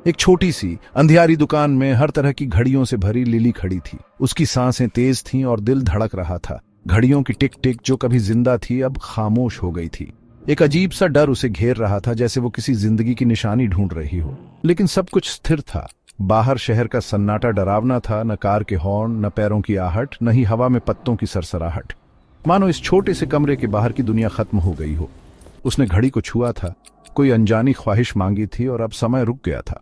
एक छोटी सी अंधियारी दुकान में हर तरह की घड़ियों से भरी लिली खड़ी थी। उसकी सांसें तेज थीं और दिल धड़क रहा था। घड़ियों की टिक टिक जो कभी जिंदा थी अब खामोश हो गई थी। एक अजीब सा डर उसे घेर रहा था, जैसे वो किसी जिंदगी की निशानी ढूंढ रही हो। लेकिन सब कुछ स्थिर था। बाहर शहर का सन्नाटा डरावना था, न कार के हॉर्न, न पैरों की आहट, न ही हवा में पत्तों की सरसराहट। मानो इस छोटे से कमरे के बाहर की दुनिया खत्म हो गई हो। उसने घड़ी को छुआ था, कोई अनजानी ख्वाहिश मांगी थी और अब समय रुक गया था।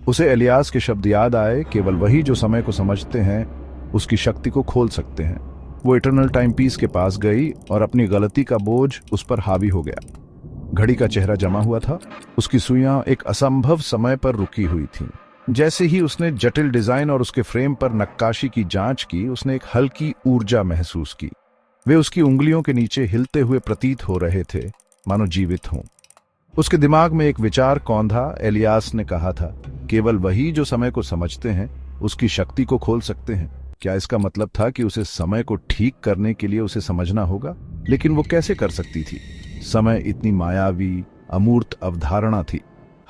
उसे इलियास के शब्द याद आए, केवल वही जो समय को समझते हैं उसकी शक्ति को खोल सकते हैं। वो इटर्नल टाइम पीस के पास गई और अपनी गलती का बोझ उस पर हावी हो गया। घड़ी का चेहरा जमा हुआ था, उसकी सुइयां एक असंभव समय पर रुकी हुई थीं। जैसे ही उसने जटिल डिजाइन और उसके फ्रेम पर नक्काशी की जांच की, उसने एक हल्की ऊर्जा महसूस की। वे उसकी उंगलियों के नीचे हिलते हुए प्रतीत हो रहे थे, मानो जीवित हों। उसके दिमाग में एक विचार कौंधा। इलियास ने कहा था, केवल वही जो समय को समझते हैं उसकी शक्ति को खोल सकते हैं। क्या इसका मतलब था कि उसे समय को ठीक करने के लिए उसे समझना होगा? लेकिन वो कैसे कर सकती थी? समय इतनी मायावी, अमूर्त अवधारणा थी।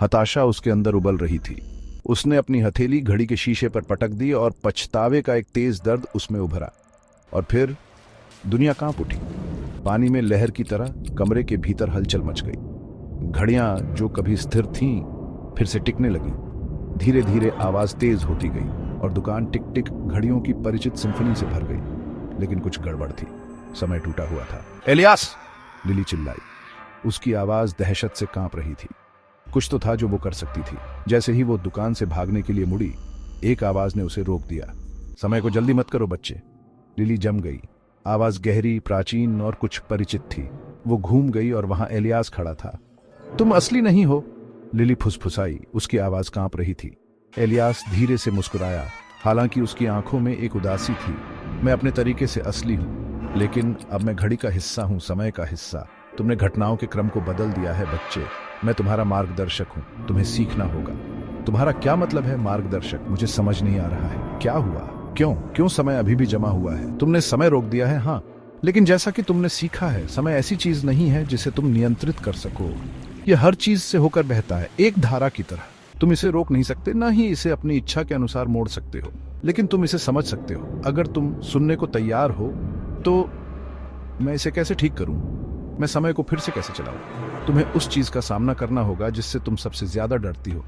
हताशा उसके अंदर उबल रही थी। उसने अपनी हथेली घड़ी के शीशे पर पटक दी और पछतावे का एक तेज दर्द उसमें उभरा। और फिर दुनिया कांप उठी। पानी में लहर की तरह कमरे के भीतर हलचल मच गई। घड़ियां जो कभी स्थिर थीं फिर से टिकने लगी। धीरे धीरे आवाज तेज होती गई और दुकान टिक टिक घड़ियों की परिचित सिंफनी से भर गई। लेकिन कुछ गड़बड़ थी। समय टूटा हुआ था। इलियास! लिली चिल्लाई। उसकी आवाज दहशत से कांप रही थी। कुछ तो था जो वो कर सकती थी। जैसे ही वो दुकान से भागने के लिए मुड़ी, एक आवाज ने उसे रोक दिया। समय को जल्दी मत करो बच्चे। लिली जम गई। आवाज गहरी, प्राचीन और कुछ परिचित थी। वो घूम गई और वहां इलियास खड़ा था। तुम असली नहीं हो, लिली फुसफुसाई। उसकी आवाज कांप रही थी। इलियास धीरे से मुस्कुराया, हालांकि उसकी आंखों में एक उदासी थी। मैं अपने तरीके से असली हूं, लेकिन अब मैं घड़ी का हिस्सा हूं, समय का हिस्सा। तुमने घटनाओं के क्रम को बदल दिया है बच्चे। मैं तुम्हारा मार्गदर्शक हूं, तुम्हें सीखना होगा। तुम्हारा क्या मतलब है मार्गदर्शक? मुझे समझ नहीं आ रहा है। क्या हुआ? क्यों समय अभी भी जमा हुआ है? तुमने समय रोक दिया है, हाँ, लेकिन जैसा कि तुमने सीखा है, समय ऐसी चीज नहीं है जिसे तुम नियंत्रित कर सको। यह हर चीज से होकर बहता है, एक धारा की तरह। तुम इसे रोक नहीं सकते, ना ही इसे अपनी इच्छा के अनुसार मोड़ सकते हो, लेकिन तुम इसे समझ सकते हो। अगर तुम सुनने को तैयार हो तो मैं इसे कैसे ठीक करूं? मैं समय को फिर से कैसे चलाऊं? तुम्हें उस चीज का सामना करना होगा जिससे तुम सबसे ज्यादा डरती हो।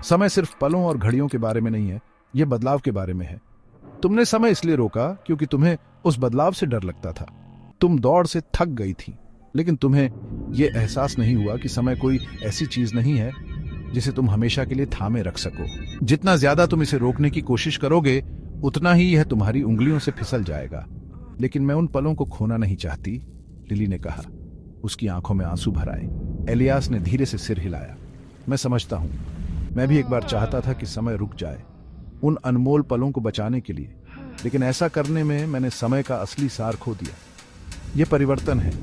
समय सिर्फ पलों और घड़ियों के बारे में नहीं है, यह बदलाव के बारे में है। तुमने समय इसलिए रोका क्योंकि तुम्हें उस बदलाव से डर लगता था। तुम दौड़ से थक गई थी, लेकिन तुम्हें यह एहसास नहीं हुआ कि समय कोई ऐसी चीज नहीं है जिसे तुम हमेशा के लिए थामे रख सको। जितना ज्यादा तुम इसे रोकने की कोशिश करोगे, उतना ही यह तुम्हारी उंगलियों से फिसल जाएगा। लेकिन मैं उन पलों को खोना नहीं चाहती, लिली ने कहा। उसकी आंखों में आंसू भर आए। इलियास ने धीरे से सिर हिलाया। मैं समझता हूं, मैं भी एक बार चाहता था कि समय रुक जाए, उन अनमोल पलों को बचाने के लिए, लेकिन ऐसा करने में मैंने समय का असली सार खो दिया। यह परिवर्तन है।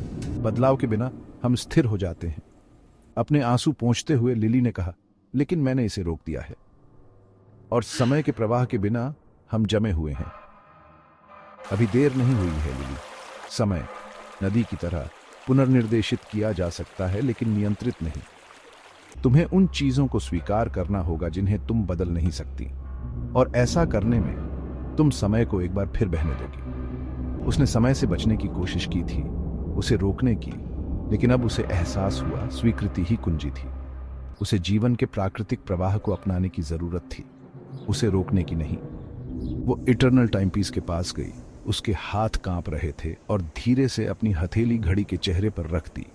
बदलाव के बिना हम स्थिर हो जाते हैं। अपने आंसू पोंछते हुए लिली ने कहा, लेकिन मैंने इसे रोक दिया है, और समय के प्रवाह के बिना हम जमे हुए हैं। अभी देर नहीं हुई है लिली। समय नदी की तरह पुनर्निर्देशित किया जा सकता है, लेकिन नियंत्रित नहीं। तुम्हें उन चीजों को स्वीकार करना होगा जिन्हें तुम बदल नहीं सकती, और ऐसा करने में तुम समय को एक बार फिर बहने दोगी। उसने समय से बचने की कोशिश की थी, उसे रोकने की, लेकिन अब उसे एहसास हुआ स्वीकृति ही कुंजी थी। उसे जीवन के प्राकृतिक प्रवाह को अपनाने की जरूरत थी, उसे रोकने की नहीं। वो इटर्नल टाइम पीस के पास गई। उसके हाथ कांप रहे थे और धीरे से अपनी हथेली घड़ी के चेहरे पर रख दी।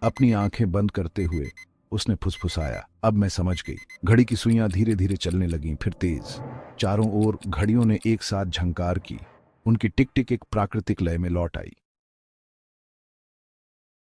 अपनी आंखें बंद करते हुए उसने फुसफुसाया, अब मैं समझ गई। घड़ी की सुइयां धीरे धीरे चलने लगीं, फिर तेज। चारों ओर घड़ियों ने एक साथ झंकार की। उनकी टिक टिक एक प्राकृतिक लय में लौट आई।